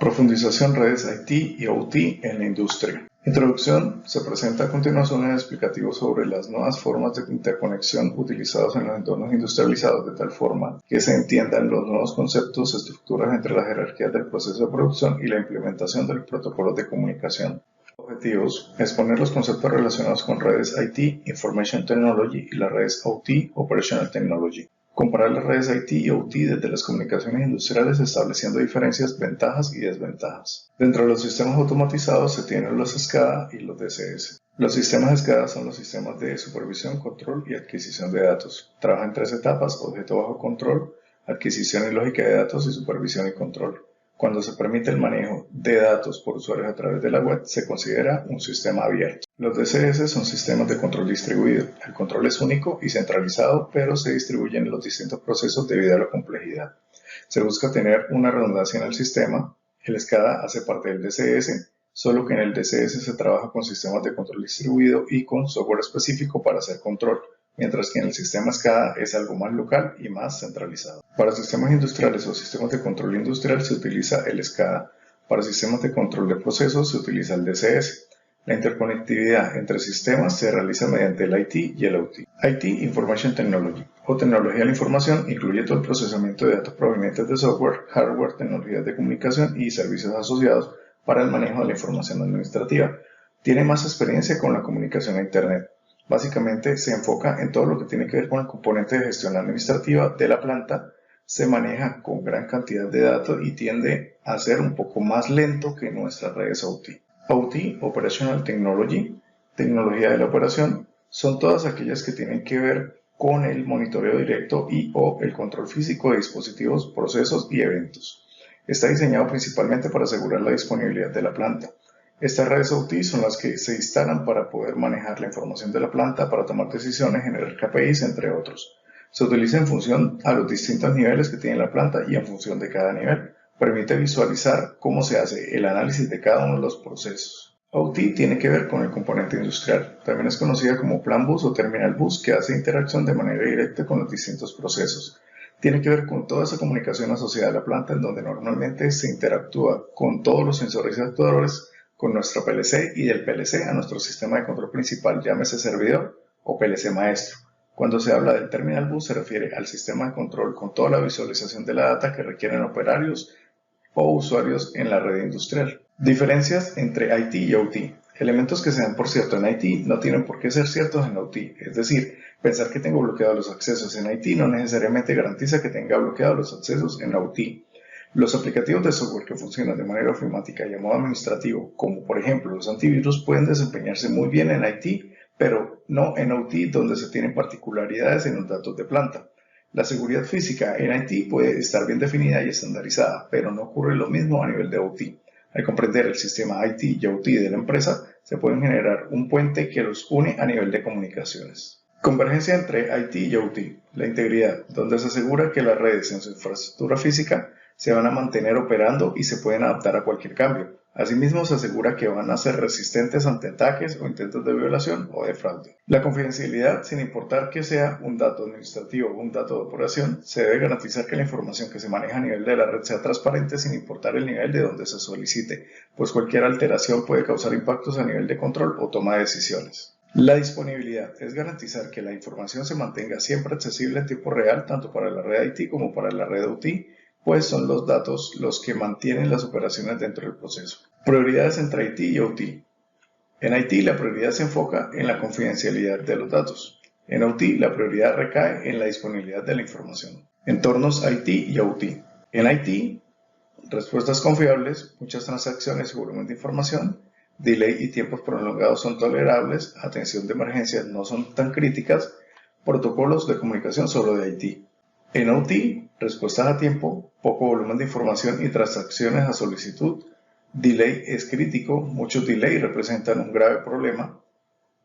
Profundización redes IT y OT en la industria. Introducción. Se presenta a continuación un explicativo sobre las nuevas formas de interconexión utilizadas en los entornos industrializados de tal forma que se entiendan los nuevos conceptos, estructuras entre las jerarquías del proceso de producción y la implementación del protocolo de comunicación. Objetivos. Exponer los conceptos relacionados con redes IT, Information Technology, y las redes OT, Operational Technology. Comparar las redes IT y OT desde las comunicaciones industriales estableciendo diferencias, ventajas y desventajas. Dentro de los sistemas automatizados se tienen los SCADA y los DCS. Los sistemas SCADA son los sistemas de supervisión, control y adquisición de datos. Trabaja en 3 etapas: objeto bajo control, adquisición y lógica de datos y supervisión y control. Cuando se permite el manejo de datos por usuarios a través de la web, se considera un sistema abierto. Los DCS son sistemas de control distribuido. El control es único y centralizado, pero se distribuyen en los distintos procesos debido a la complejidad. Se busca tener una redundancia en el sistema. El SCADA hace parte del DCS, solo que en el DCS se trabaja con sistemas de control distribuido y con software específico para hacer control, mientras que en el sistema SCADA es algo más local y más centralizado. Para sistemas industriales o sistemas de control industrial se utiliza el SCADA. Para sistemas de control de procesos se utiliza el DCS. La interconectividad entre sistemas se realiza mediante el IT y el OT. IT, Information Technology, o tecnología de la información, incluye todo el procesamiento de datos provenientes de software, hardware, tecnologías de comunicación y servicios asociados para el manejo de la información administrativa. Tiene más experiencia con la comunicación a Internet. Básicamente se enfoca en todo lo que tiene que ver con el componente de gestión administrativa de la planta, se maneja con gran cantidad de datos y tiende a ser un poco más lento que nuestras redes OT. OT, Operational Technology, tecnología de la operación, son todas aquellas que tienen que ver con el monitoreo directo y o el control físico de dispositivos, procesos y eventos. Está diseñado principalmente para asegurar la disponibilidad de la planta. Estas redes OT son las que se instalan para poder manejar la información de la planta, para tomar decisiones, generar KPIs, entre otros. Se utiliza en función a los distintos niveles que tiene la planta y en función de cada nivel. Permite visualizar cómo se hace el análisis de cada uno de los procesos. OT tiene que ver con el componente industrial. También es conocida como Plan Bus o Terminal Bus, que hace interacción de manera directa con los distintos procesos. Tiene que ver con toda esa comunicación asociada a la planta, en donde normalmente se interactúa con todos los sensores y actuadores, con nuestro PLC y del PLC a nuestro sistema de control principal, llámese servidor o PLC maestro. Cuando se habla del Terminal Bus se refiere al sistema de control con toda la visualización de la data que requieren operarios o usuarios en la red industrial. Diferencias entre IT y OT. Elementos que se dan por cierto en IT no tienen por qué ser ciertos en OT, es decir, pensar que tengo bloqueados los accesos en IT no necesariamente garantiza que tenga bloqueados los accesos en OT. Los aplicativos de software que funcionan de manera ofimática y a modo administrativo, como por ejemplo los antivirus, pueden desempeñarse muy bien en IT, pero no en OT, donde se tienen particularidades en los datos de planta. La seguridad física en IT puede estar bien definida y estandarizada, pero no ocurre lo mismo a nivel de OT. Al comprender el sistema IT y OT de la empresa, se puede generar un puente que los une a nivel de comunicaciones. Convergencia entre IT y OT. La integridad, donde se asegura que las redes en su infraestructura física se van a mantener operando y se pueden adaptar a cualquier cambio. Asimismo, se asegura que van a ser resistentes ante ataques o intentos de violación o de fraude. La confidencialidad, sin importar que sea un dato administrativo o un dato de operación, se debe garantizar que la información que se maneja a nivel de la red sea transparente sin importar el nivel de donde se solicite, pues cualquier alteración puede causar impactos a nivel de control o toma de decisiones. La disponibilidad es garantizar que la información se mantenga siempre accesible en tiempo real, tanto para la red IT como para la red OT, pues son los datos los que mantienen las operaciones dentro del proceso. Prioridades entre IT y OT. En IT la prioridad se enfoca en la confidencialidad de los datos. En OT la prioridad recae en la disponibilidad de la información. Entornos IT y OT. En IT, respuestas confiables, muchas transacciones y volumen de información, delay y tiempos prolongados son tolerables, atención de emergencias no son tan críticas, protocolos de comunicación solo de IT. En OT, respuestas a tiempo, poco volumen de información y transacciones a solicitud, delay es crítico, muchos delay representan un grave problema,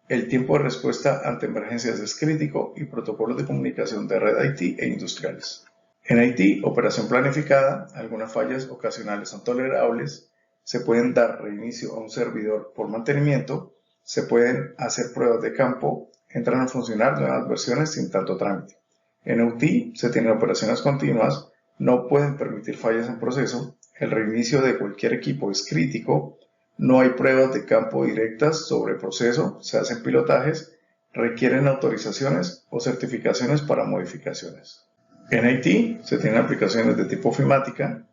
el tiempo de respuesta ante emergencias es crítico y protocolos de comunicación de red IT e industriales. En IT, operación planificada, algunas fallas ocasionales son tolerables, se pueden dar reinicio a un servidor por mantenimiento, se pueden hacer pruebas de campo, entran a funcionar nuevas versiones sin tanto trámite. En OT se tienen operaciones continuas, no pueden permitir fallas en proceso, el reinicio de cualquier equipo es crítico, no hay pruebas de campo directas sobre el proceso, se hacen pilotajes, requieren autorizaciones o certificaciones para modificaciones. En IT se tienen aplicaciones de tipo ofimática,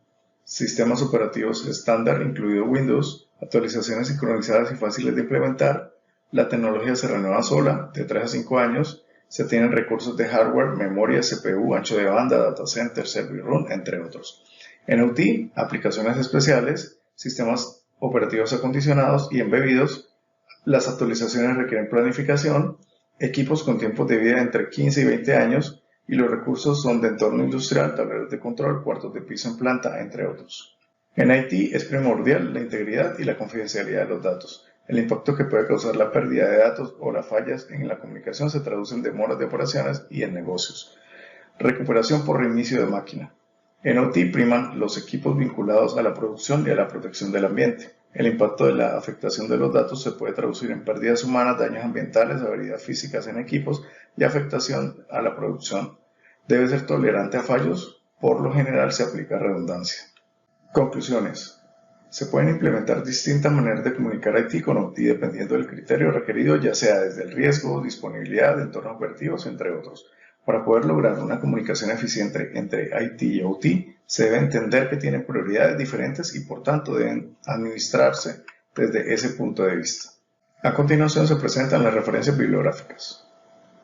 sistemas operativos estándar incluido Windows, actualizaciones sincronizadas y fáciles de implementar, la tecnología se renueva sola, de 3 a 5 años, se tienen recursos de hardware, memoria, CPU, ancho de banda, data center, server room, entre otros. En OT, aplicaciones especiales, sistemas operativos acondicionados y embebidos, las actualizaciones requieren planificación, equipos con tiempos de vida entre 15 y 20 años, y los recursos son de entorno industrial, tableros de control, cuartos de piso en planta, entre otros. En IT es primordial la integridad y la confidencialidad de los datos. El impacto que puede causar la pérdida de datos o las fallas en la comunicación se traduce en demoras de operaciones y en negocios. Recuperación por reinicio de máquina. En OT priman los equipos vinculados a la producción y a la protección del ambiente. El impacto de la afectación de los datos se puede traducir en pérdidas humanas, daños ambientales, averías físicas en equipos y afectación a la producción. Debe ser tolerante a fallos, por lo general se aplica redundancia. Conclusiones. Se pueden implementar distintas maneras de comunicar IT con OT dependiendo del criterio requerido, ya sea desde el riesgo, disponibilidad, entornos operativos, entre otros. Para poder lograr una comunicación eficiente entre IT y OT, se debe entender que tienen prioridades diferentes y por tanto deben administrarse desde ese punto de vista. A continuación se presentan las referencias bibliográficas.